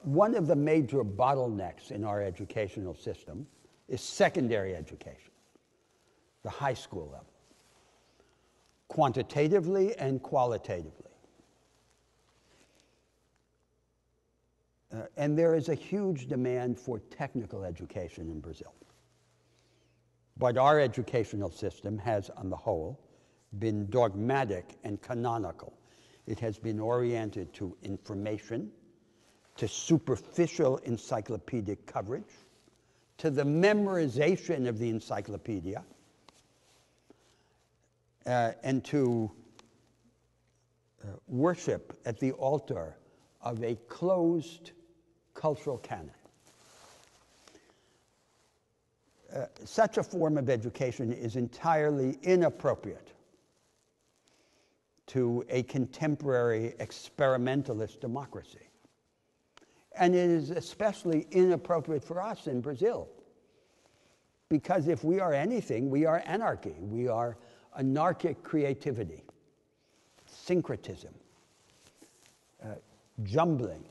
One of the major bottlenecks in our educational system is secondary education, the high school level, quantitatively and qualitatively. And there is a huge demand for technical education in Brazil. But our educational system has, on the whole, been dogmatic and canonical. It has been oriented to information, to superficial encyclopedic coverage, to the memorization of the encyclopedia, and to worship at the altar of a closed cultural canon. Such a form of education is entirely inappropriate to a contemporary experimentalist democracy. And it is especially inappropriate for us in Brazil, because if we are anything, we are anarchy. We are anarchic creativity, syncretism, jumbling,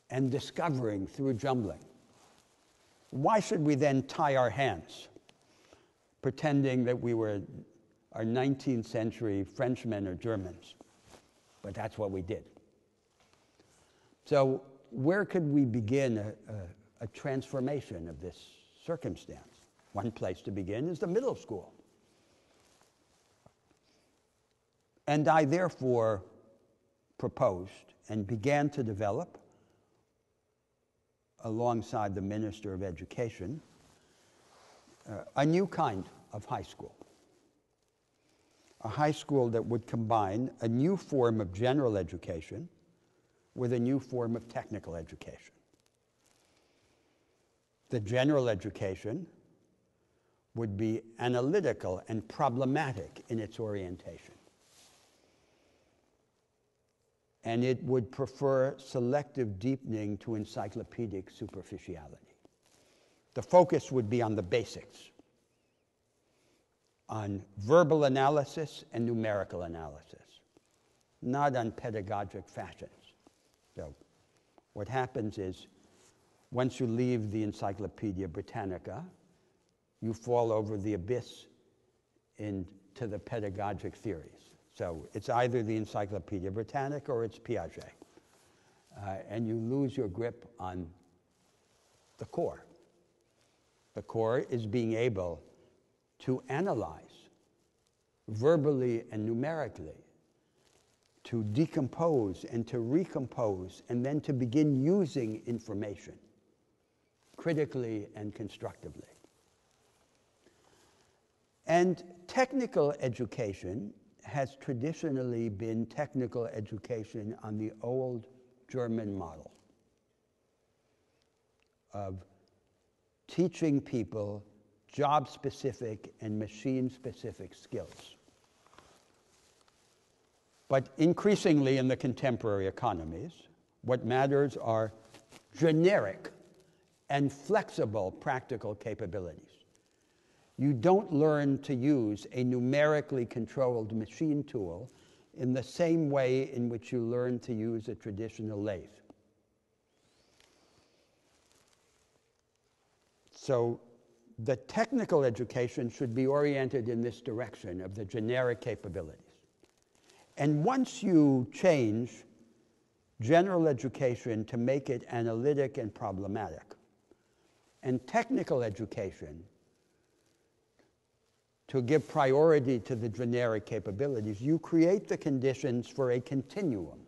and discovering through jumbling. Why should we then tie our hands, pretending that we are 19th century Frenchmen or Germans? But that's what we did. So where could we begin a transformation of this circumstance? One place to begin is the middle school. And I therefore proposed and began to develop, alongside the Minister of Education, a new kind of high school. A high school that would combine a new form of general education with a new form of technical education. The general education would be analytical and problematic in its orientation. And it would prefer selective deepening to encyclopedic superficiality. The focus would be on the basics, on verbal analysis and numerical analysis, not on pedagogic fashions. So what happens is, once you leave the Encyclopedia Britannica, you fall over the abyss into the pedagogic theories. So it's either the Encyclopedia Britannica or it's Piaget. And you lose your grip on the core. The core is being able to analyze verbally and numerically, to decompose and to recompose, and then to begin using information critically and constructively. And technical education has traditionally been technical education on the old German model of teaching people job-specific and machine-specific skills. But increasingly in the contemporary economies, what matters are generic and flexible practical capabilities. You don't learn to use a numerically controlled machine tool in the same way in which you learn to use a traditional lathe. So the technical education should be oriented in this direction of the generic capabilities. And once you change general education to make it analytic and problematic, and technical education to give priority to the generic capabilities, you create the conditions for a continuum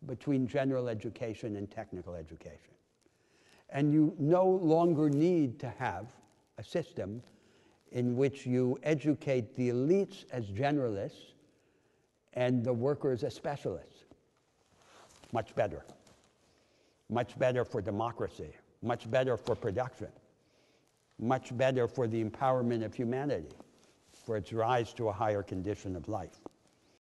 between general education and technical education. And you no longer need to have a system in which you educate the elites as generalists and the workers as specialists. Much better. Much better for democracy. Much better for production. Much better for the empowerment of humanity, for its rise to a higher condition of life.